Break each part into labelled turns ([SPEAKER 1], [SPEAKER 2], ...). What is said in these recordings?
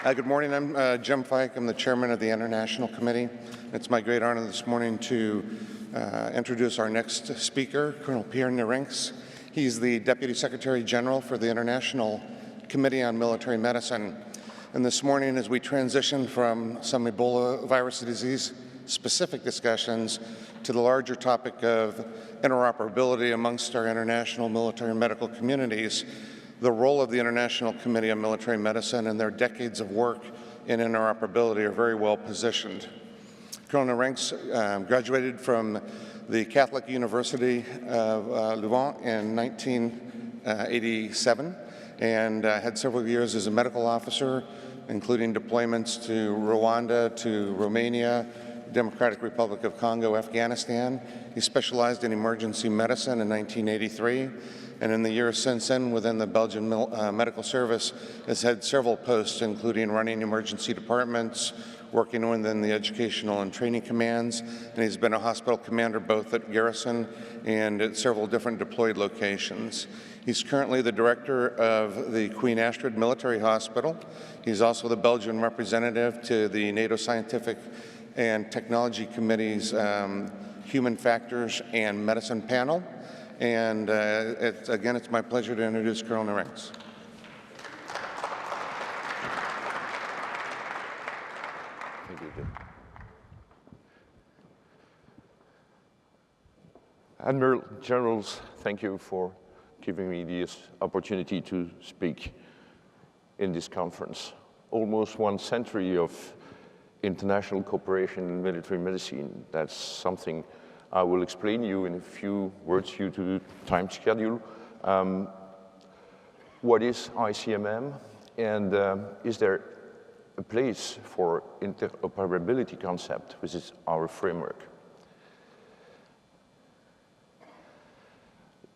[SPEAKER 1] Good morning. I'm Jim Fike. I'm the chairman of the International Committee. It's my great honor this morning to introduce our next speaker, Colonel Pierre Neirinckx. He's the Deputy Secretary General for the International Committee on Military Medicine. And this morning, as we transition from some Ebola virus disease specific discussions to the larger topic of interoperability amongst our international military and medical communities, the role of the International Committee on Military Medicine and their decades of work in interoperability are very well positioned. Colonel Neirinckx graduated from the Catholic University of Louvain in 1987 and had several years as a medical officer, including deployments to Rwanda, to Romania, Democratic Republic of Congo, Afghanistan. He specialized in emergency medicine in 1983. And in the years since then, within the Belgian Medical Service, has had several posts, including running emergency departments, working within the educational and training commands, and he's been a hospital commander both at Garrison and at several different deployed locations. He's currently the director of the Queen Astrid Military Hospital. He's also the Belgian representative to the NATO Scientific and Technology Committee's Human Factors and Medicine Panel. And again, it's my pleasure to introduce Colonel Neirinckx.
[SPEAKER 2] Thank you, Jim. Admiral Generals, thank you for giving me this opportunity to speak in this conference. Almost 1 century of international cooperation in military medicine. That's something I will explain to you in a few words due to the time schedule. What is ICMM, and is there a place for interoperability concept, which is our framework?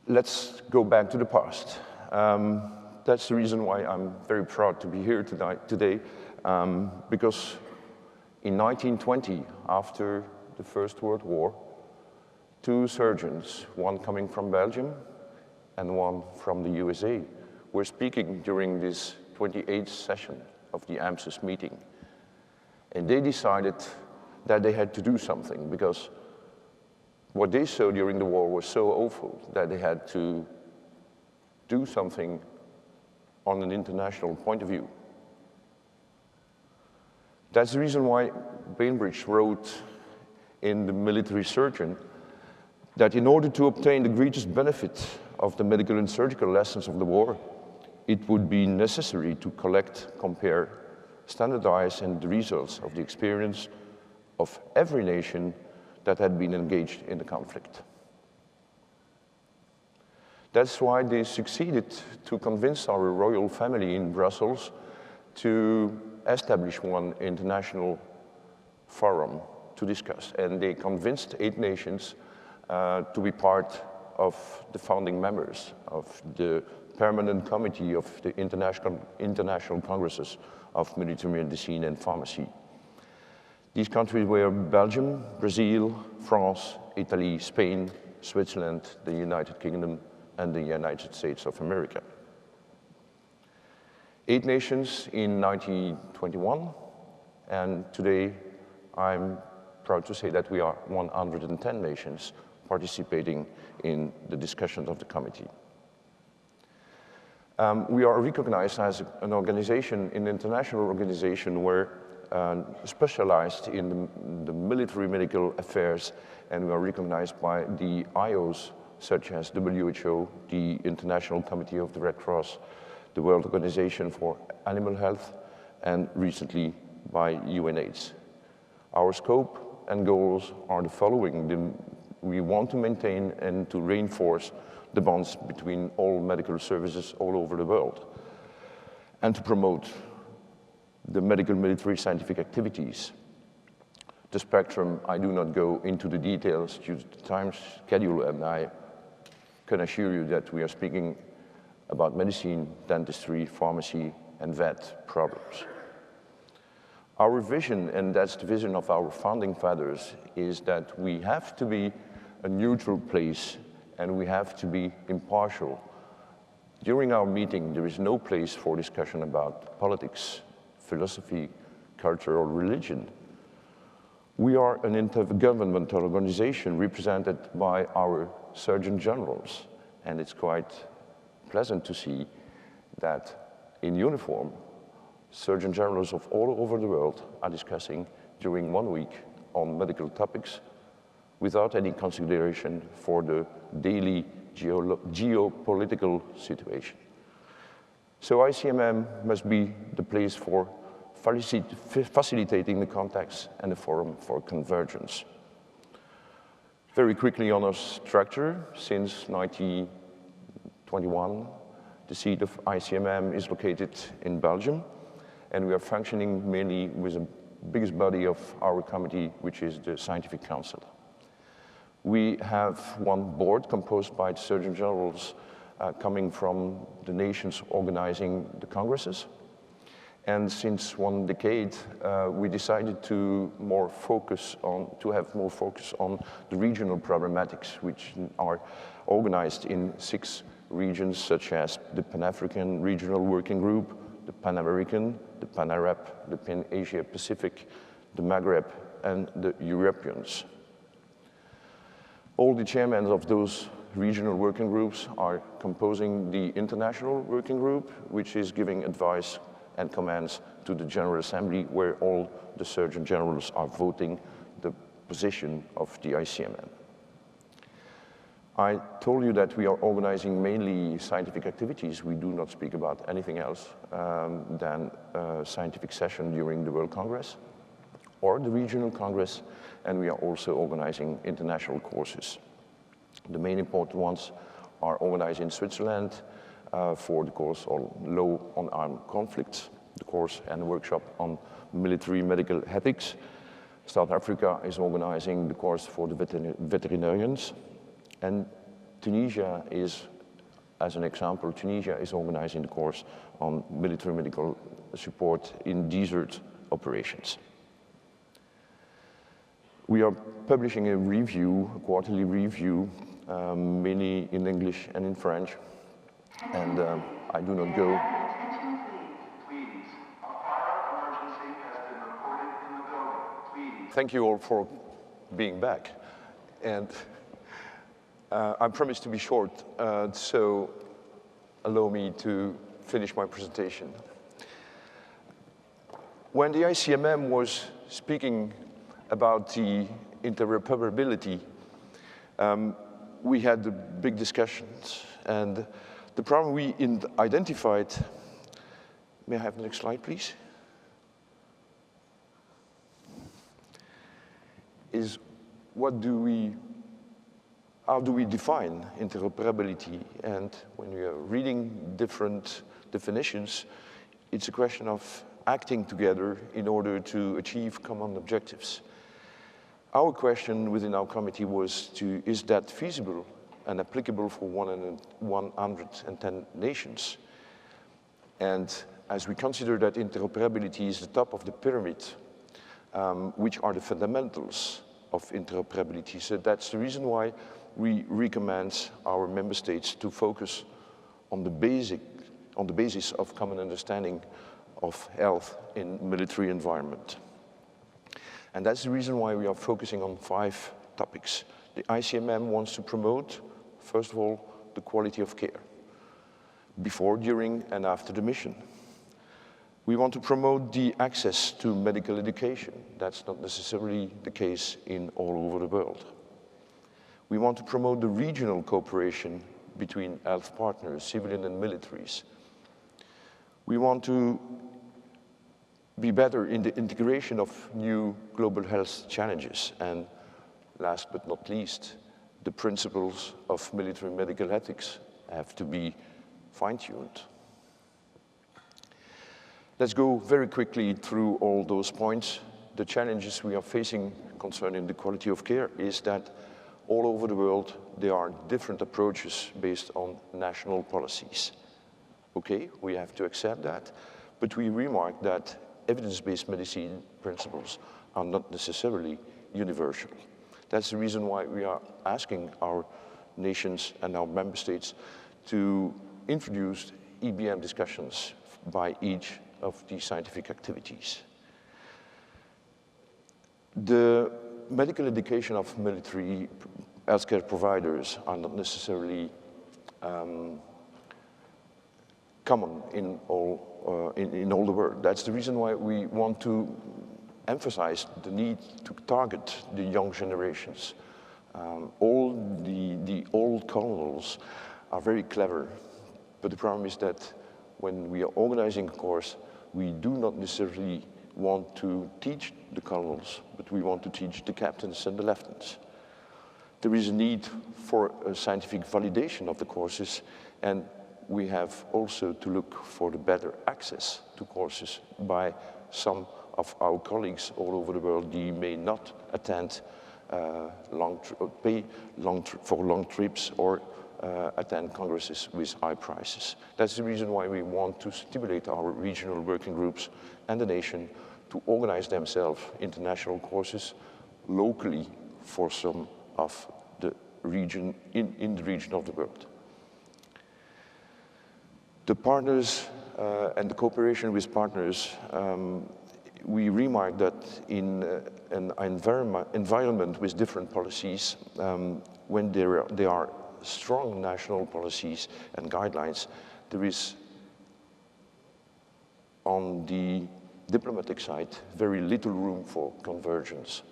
[SPEAKER 2] Let's go back to the past. That's the reason why I'm very proud to be here today, because in 1920, after the First World War, 2 surgeons, one coming from Belgium and one from the USA, were speaking during this 28th session of the AMSUS meeting. And they decided that they had to do something because what they saw during the war was so awful that they had to do something on an international point of view. That's the reason why Bainbridge wrote in The Military Surgeon that in order to obtain the greatest benefit of the medical and surgical lessons of the war, it would be necessary to collect, compare, standardize, and the results of the experience of every nation that had been engaged in the conflict. That's why they succeeded to convince our royal family in Brussels to establish one international forum to discuss. And they convinced 8 nations to be part of the founding members of the Permanent Committee of the International Congresses of Military Medicine and Pharmacy. These countries were Belgium, Brazil, France, Italy, Spain, Switzerland, the United Kingdom, and the United States of America. 8 nations in 1921, and today I'm proud to say that we are 110 nations participating in the discussions of the committee. We are recognized as an organization, an international organization where specialized in the military medical affairs, and we are recognized by the IOs such as WHO, the International Committee of the Red Cross, the World Organization for Animal Health, and recently by UNAIDS. Our scope and goals are the following. We want to maintain and to reinforce the bonds between all medical services all over the world, and to promote the medical military scientific activities. The spectrum, I do not go into the details due to the time schedule, and I can assure you that we are speaking about medicine, dentistry, pharmacy, and vet problems. Our vision, and that's the vision of our founding fathers, is that we have to be a neutral place and we have to be impartial. During our meeting, there is no place for discussion about politics, philosophy, culture, or religion. We are an intergovernmental organization represented by our Surgeon Generals, and it's quite pleasant to see that in uniform, Surgeon Generals of all over the world are discussing during 1 week on medical topics without any consideration for the daily geopolitical situation. So ICMM must be the place for facilitating the contacts and the forum for convergence. Very quickly on our structure, since 1921, the seat of ICMM is located in Belgium, and we are functioning mainly with the biggest body of our committee, which is the Scientific Council. We have one board composed by the Surgeon Generals coming from the nations organizing the congresses. And since 1 decade, we decided to have more focus on the regional problematics, which are organized in 6 regions, such as the Pan-African Regional Working Group, the Pan-American, the Pan-Arab, the Pan-Asia-Pacific, the Maghreb, and the Europeans. All the chairmen of those regional working groups are composing the international working group, which is giving advice and commands to the General Assembly, where all the Surgeon Generals are voting the position of the ICMM. I told you that we are organizing mainly scientific activities. We do not speak about anything else than a scientific session during the World Congress or the Regional Congress, and we are also organizing international courses. The main important ones are organized in Switzerland for the course on law on armed conflicts, the course and the workshop on military medical ethics. South Africa is organizing the course for the veterinarians. And Tunisia is, as an example, Tunisia is organizing the course on military medical support in desert operations. We are publishing a review, a quarterly review, mainly in English and in French. And I do not go. Thank you all for being back. And I promise to be short, so allow me to finish my presentation. When the ICMM was speaking about the interoperability, we had the big discussions, and the problem we identified, may I have the next slide, please? Is how do we define interoperability? And when we are reading different definitions, it's a question of acting together in order to achieve common objectives. Our question within our committee was is that feasible and applicable for 110 nations? And as we consider that interoperability is the top of the pyramid, which are the fundamentals of interoperability. So that's the reason why we recommend our member states to focus on the basis of common understanding of health in military environment. And that's the reason why we are focusing on 5 topics. The ICMM wants to promote, first of all, the quality of care, before, during, and after the mission. We want to promote the access to medical education. That's not necessarily the case in all over the world. We want to promote the regional cooperation between health partners, civilian and militaries. We want to be better in the integration of new global health challenges. And last but not least, the principles of military medical ethics have to be fine-tuned. Let's go very quickly through all those points. The challenges we are facing concerning the quality of care is that all over the world, there are different approaches based on national policies. Okay, we have to accept that, but we remark that evidence-based medicine principles are not necessarily universal. That's the reason why we are asking our nations and our member states to introduce EBM discussions by each of the scientific activities. The medical education of military healthcare providers are not necessarily common in all the world. That's the reason why we want to emphasize the need to target the young generations. All the old colonels are very clever, but the problem is that when we are organizing a course, we do not necessarily want to teach the colonels, but we want to teach the captains and the lieutenants. There is a need for a scientific validation of the courses, and we have also to look for the better access to courses by some of our colleagues all over the world. They may not attend for long trips or attend congresses with high prices. That's the reason why we want to stimulate our regional working groups and the nation to organize themselves international courses locally for some of the region, in the region of the world. The partners and the cooperation with partners, we remark that in an environment with different policies, when there are strong national policies and guidelines, there is, on the diplomatic side, very little room for convergence.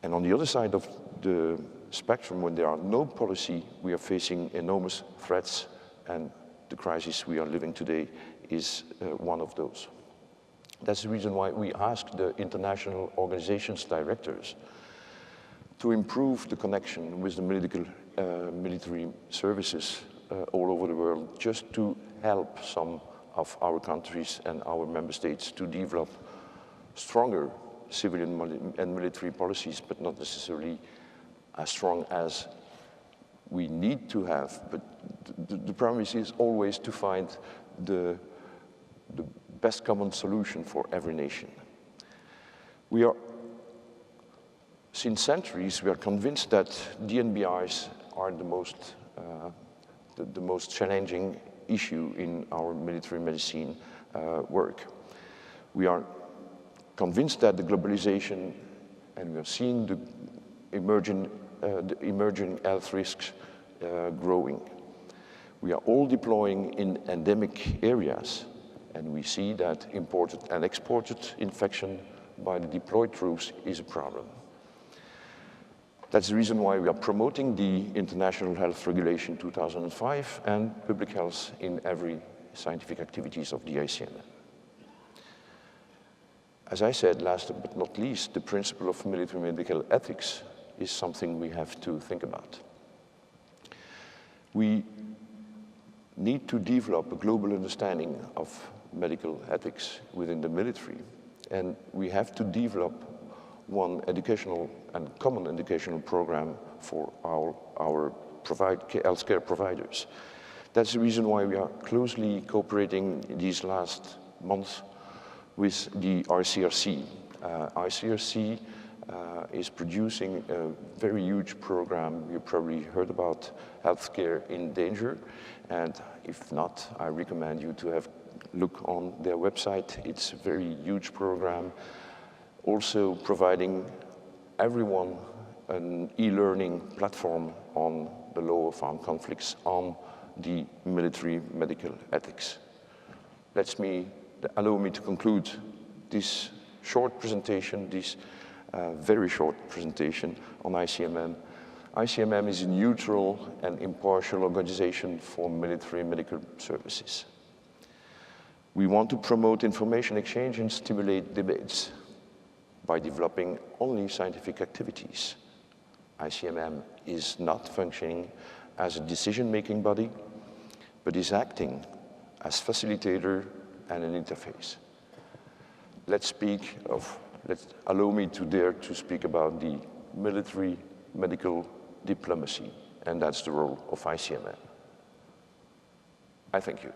[SPEAKER 2] And on the other side of the spectrum, when there are no policy, we are facing enormous threats, and the crisis we are living today is one of those. That's the reason why we asked the international organizations directors to improve the connection with the military services all over the world, just to help some of our countries and our member states to develop stronger civilian and military policies, but not necessarily as strong as we need to have. But the promise is always to find the best common solution for every nation. We are, since centuries, we are convinced that DNBIs are the most challenging issue in our military medicine work. We are convinced that the globalization, and we are seeing the emerging health risks growing. We are all deploying in endemic areas, and we see that imported and exported infection by the deployed troops is a problem. That's the reason why we are promoting the International Health Regulation 2005 and public health in every scientific activities of the ICMM. As I said, last but not least, the principle of military medical ethics is something we have to think about. We need to develop a global understanding of medical ethics within the military, and we have to develop one educational and common educational program for our healthcare providers. That's the reason why we are closely cooperating these last months with the ICRC. ICRC is producing a very huge program. You probably heard about healthcare in danger, and if not, I recommend you to have a look on their website. It's a very huge program, also providing everyone an e-learning platform on the law of armed conflicts, on the military medical ethics. Allow me to conclude this short presentation, this very short presentation on ICMM. ICMM is a neutral and impartial organization for military medical services. We want to promote information exchange and stimulate debates by developing only scientific activities. ICMM is not functioning as a decision-making body, but is acting as facilitator and an interface. Allow me to dare to speak about the military medical diplomacy, and that's the role of ICMM. I thank you.